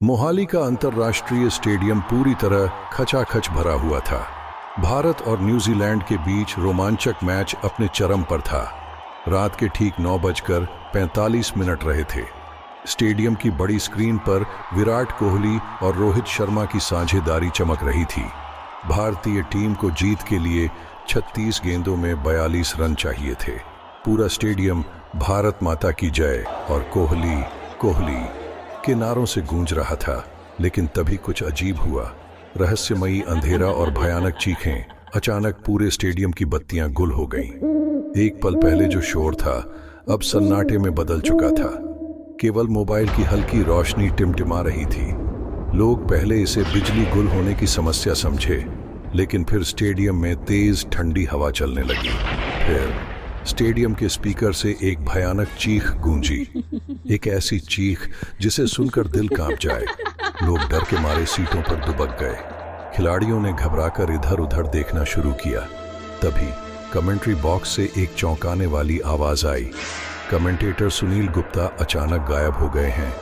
मोहाली का अंतर्राष्ट्रीय स्टेडियम पूरी तरह खचाखच भरा हुआ था। भारत और न्यूजीलैंड के बीच रोमांचक मैच अपने चरम पर था। रात के ठीक 9:45 रहे थे। स्टेडियम की बड़ी स्क्रीन पर विराट कोहली और रोहित शर्मा की साझेदारी चमक रही थी। भारतीय टीम को जीत के लिए 36 गेंदों में 42 रन चाहिए थे। पूरा स्टेडियम भारत माता की जय और कोहली कोहली के नारों से गूंज रहा था। लेकिन तभी कुछ अजीब हुआ। रहस्यमयी अंधेरा और भयानक चीखें। अचानक पूरे स्टेडियम की बत्तियां गुल हो गईं। एक पल पहले जो शोर था अब सन्नाटे में बदल चुका था। केवल मोबाइल की हल्की रोशनी टिमटिमा रही थी। लोग पहले इसे बिजली गुल होने की समस्या समझे, लेकिन फिर स्टेडियम में तेज ठंडी हवा चलने लगी। फिर स्टेडियम के स्पीकर से एक भयानक चीख गूंजी, एक ऐसी चीख जिसे सुनकर दिल कांप जाए। लोग डर के मारे सीटों पर दुबक गए। खिलाड़ियों ने घबराकर इधर उधर देखना शुरू किया। तभी कमेंट्री बॉक्स से एक चौंकाने वाली आवाज आई। कमेंटेटर सुनील गुप्ता अचानक गायब हो गए हैं।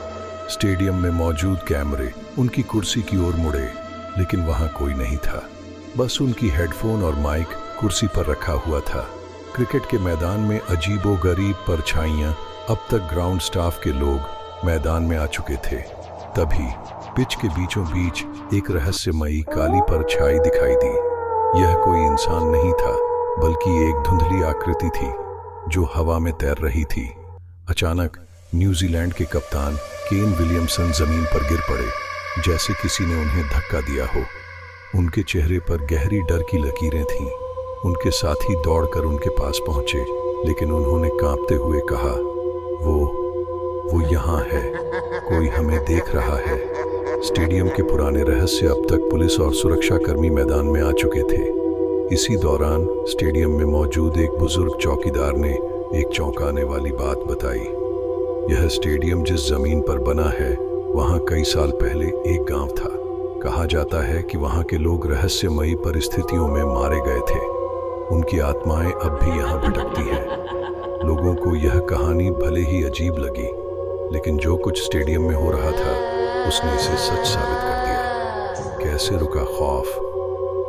स्टेडियम में मौजूद कैमरे उनकी कुर्सी की ओर मुड़े, लेकिन वहां कोई नहीं था। बस उनकी हेडफोन और माइक कुर्सी पर रखा हुआ था। क्रिकेट के मैदान में अजीबोगरीब परछाइयां। अब तक ग्राउंड स्टाफ के लोग मैदान में आ चुके थे। तभी पिच के बीचों बीच एक रहस्यमयी काली परछाई दिखाई दी। यह कोई इंसान नहीं था, बल्कि एक धुंधली आकृति थी जो हवा में तैर रही थी। अचानक न्यूजीलैंड के कप्तान केन विलियमसन जमीन पर गिर पड़े, जैसे किसी ने उन्हें धक्का दिया हो। उनके चेहरे पर गहरी डर की लकीरें थीं। उनके साथी दौड़कर उनके पास पहुंचे, लेकिन उन्होंने कांपते हुए कहा, वो यहाँ है, कोई हमें देख रहा है। स्टेडियम के पुराने रहस्य। अब तक पुलिस और सुरक्षाकर्मी मैदान में आ चुके थे। इसी दौरान स्टेडियम में मौजूद एक बुजुर्ग चौकीदार ने एक चौंकाने वाली बात बताई। यह स्टेडियम जिस जमीन पर बना है, वहां कई साल पहले एक गांव था। कहा जाता है कि वहां के लोग रहस्यमयी परिस्थितियों में मारे गए थे। उनकी आत्माएं अब भी यहाँ भटकती हैं। लोगों को यह कहानी भले ही अजीब लगी, लेकिन जो कुछ स्टेडियम में हो रहा था उसने इसे सच साबित कर दिया। कैसे रुका खौफ?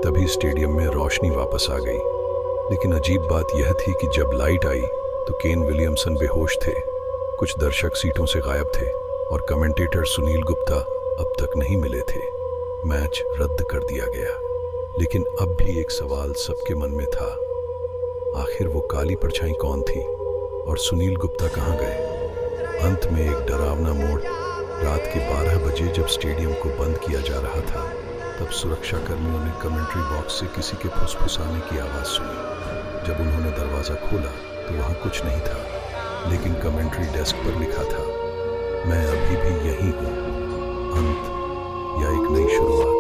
तभी स्टेडियम में रोशनी वापस आ गई। लेकिन अजीब बात यह थी कि जब लाइट आई तो केन विलियमसन बेहोश थे। कुछ दर्शक सीटों से गायब थे और कमेंटेटर सुनील गुप्ता अब तक नहीं मिले थे। मैच रद्द कर दिया गया। लेकिन अब भी एक सवाल सबके मन में था। आखिर वो काली परछाई कौन थी और सुनील गुप्ता कहाँ गए? अंत में एक डरावना मोड़। रात के 12 बजे जब स्टेडियम को बंद किया जा रहा था, तब सुरक्षाकर्मियों ने कमेंट्री बॉक्स से किसी के फुसफुसाने की आवाज़ सुनी। जब उन्होंने दरवाज़ा खोला तो वहाँ कुछ नहीं था, लेकिन कमेंट्री डेस्क पर लिखा था, मैं अभी भी यहीं हूँ। अंत या एक नई शुरुआत।